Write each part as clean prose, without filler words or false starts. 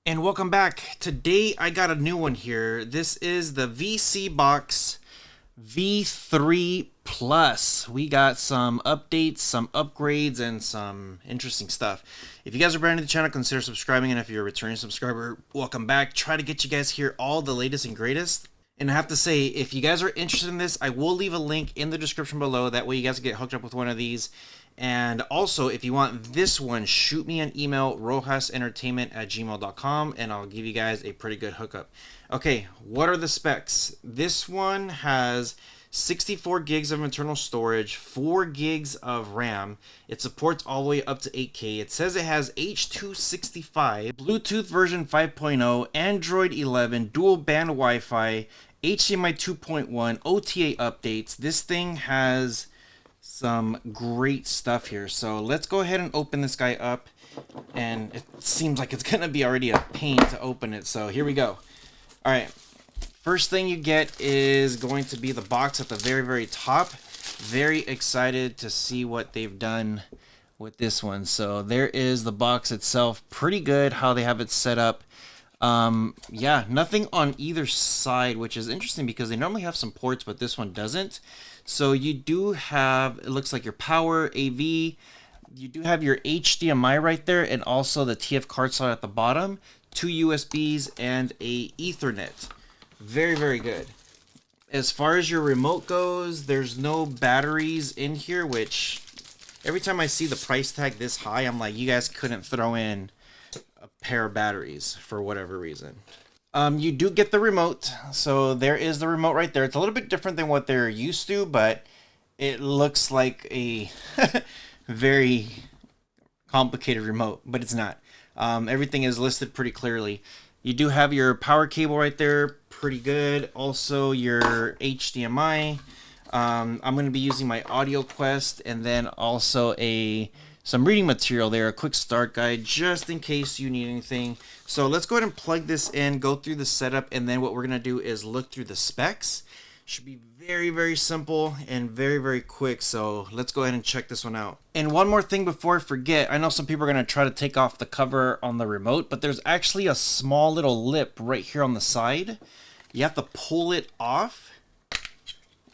And welcome back. Today I got a new one here. This is the vSeeBox V3 Plus. We got some updates, some upgrades, and some interesting stuff. If you guys are brand new to the channel, consider subscribing, and if you're a returning subscriber, welcome back. Try to get you guys here all the latest and greatest. And I have to say, if you guys are interested in this, I will leave a link in the description below. That way you guys get hooked up with one of these. And also, if you want this one, shoot me an email, rohasentertainment@gmail.com, and I'll give you guys a pretty good hookup. Okay, what are the specs? This one has 64 gigs of internal storage, 4 gigs of RAM. It supports all the way up to 8K. It says it has H.265, Bluetooth version 5.0, Android 11, dual band Wi-Fi, HDMI 2.1, OTA updates. This thing has some great stuff here. So let's go ahead and open this guy up. And it seems like it's going to be already a pain to open it. So here we go. All right. First thing you get is going to be the box at the very, very top. Very excited to see what they've done with this one. So there is the box itself. Pretty good how they have it set up. Yeah, nothing on either side, which is interesting because they normally have some ports, but this one doesn't. So you do have, it looks like your power, AV, you do have your HDMI right there, and also the TF card slot at the bottom, 2 USBs, and a Ethernet. Very, very good. As far as your remote goes, there's no batteries in here, which every time I see the price tag this high, I'm like, you guys couldn't throw in a pair of batteries for whatever reason. You do get the remote, so there is the remote right there. It's a little bit different than what they're used to, but it looks like a very complicated remote, but it's not. Everything is listed pretty clearly. You do have your power cable right there, pretty good. Also your HDMI. I'm going to be using my Audio Quest, and then also some reading material there, a quick start guide, just in case you need anything. So let's go ahead and plug this in, go through the setup, and then what we're gonna do is look through the specs. Should be very, very simple and very, very quick. So let's go ahead and check this one out. And one more thing before I forget, I know some people are gonna try to take off the cover on the remote, but there's actually a small little lip right here on the side. You have to pull it off,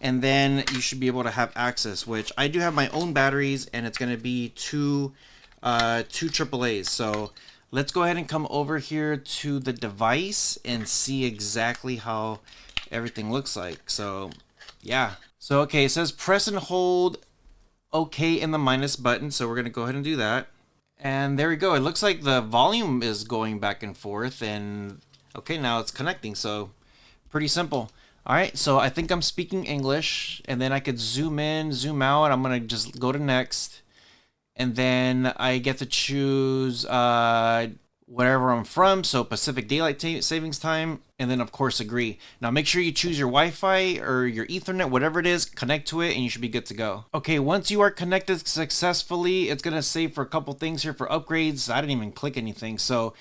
and then you should be able to have access, which I do have my own batteries, and it's going to be two AAAs. So let's go ahead and come over here to the device and see exactly how everything looks like. So yeah. So okay, it says press and hold OK in the minus button. So we're going to go ahead and do that. And there we go. It looks like the volume is going back and forth, and okay, now it's connecting. So pretty simple. All right, so I think I'm speaking English, and then I could zoom in, zoom out. I'm gonna just go to next, and then I get to choose wherever I'm from, so Pacific Daylight Savings Time, and then of course agree. Now make sure you choose your Wi-Fi or your Ethernet, whatever it is, connect to it, and you should be good to go. Okay, once you are connected successfully, it's gonna save for a couple things here for upgrades. I didn't even click anything, so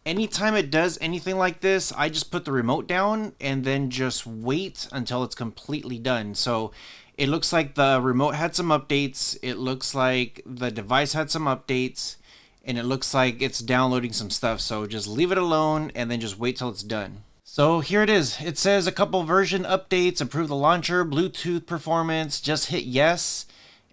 anytime it does anything like this, I just put the remote down and then just wait until it's completely done. So it looks like the remote had some updates. It looks like the device had some updates, and it looks like it's downloading some stuff. So just leave it alone and then just wait till it's done. So here it is. It says a couple version updates, improve the launcher, Bluetooth performance, just hit yes.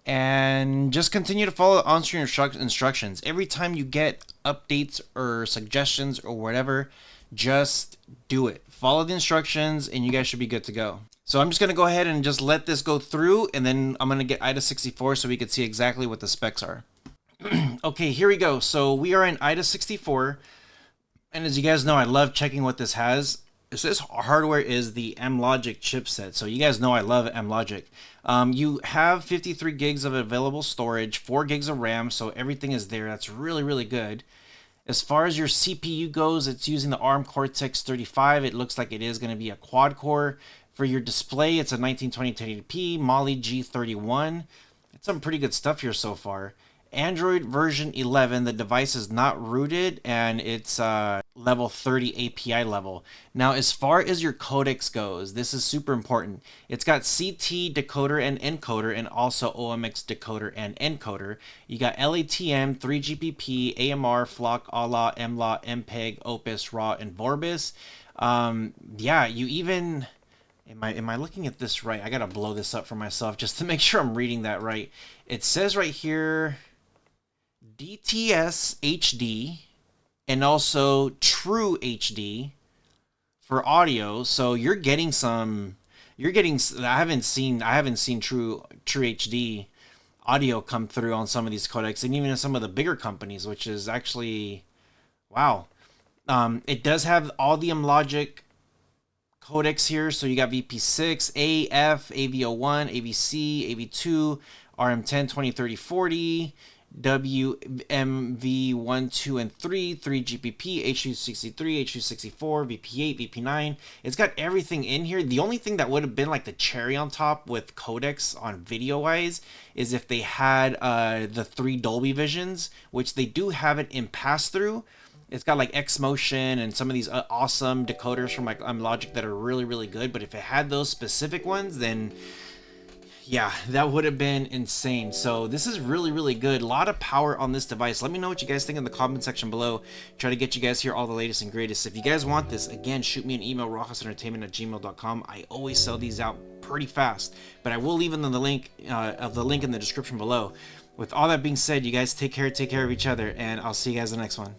And just continue to follow on-screen instructions. Every time you get updates or suggestions or whatever, just do it. Follow the instructions and you guys should be good to go. So I'm just going to go ahead and just let this go through, and then I'm going to get IDA 64 so we can see exactly what the specs are. Okay, here we go. So we are in IDA 64. And as you guys know, I love checking what this has. This hardware is the M-Logic chipset, so you guys know I love M-Logic. You have 53 gigs of available storage, 4 gigs of RAM, so everything is there. That's really, really good. As far as your CPU goes, it's using the ARM Cortex-35. It looks like it is going to be a quad-core. For your display, it's a 1920 1080p Mali G31. It's some pretty good stuff here so far. Android version 11, the device is not rooted, and it's level 30 API level. Now, as far as your codecs goes, this is super important. It's got CT decoder and encoder, and also OMX decoder and encoder. You got LATM, 3GPP, AMR, FLOC, ALA, MLA, MPEG, Opus, RAW, and Vorbis. Yeah, you even... Am I looking at this right? I gotta blow this up for myself just to make sure I'm reading that right. It says right here DTS HD and also True HD for audio. So you're getting some. You're getting. I haven't seen True HD audio come through on some of these codecs, and even in some of the bigger companies, which is actually wow. It does have all the Logic codecs here, so you got VP6, AF, AV01, AVC, AV2, RM10, 20, 30, 40, WMV1, 2, and 3, 3GPP, H263, H264, VP8, VP9. It's got everything in here. The only thing that would have been like the cherry on top with codecs on video-wise is if they had the 3 Dolby Visions, which they do have it in pass-through. It's got like X Motion and some of these awesome decoders from like Logic that are really, really good. But if it had those specific ones, then yeah, that would have been insane. So this is really, really good. A lot of power on this device. Let me know what you guys think in the comment section below. Try to get you guys here all the latest and greatest. If you guys want this, again, shoot me an email, rohasentertainment@gmail.com. I always sell these out pretty fast, but I will leave in the link in the description below. With all that being said, you guys take care of each other, and I'll see you guys in the next one.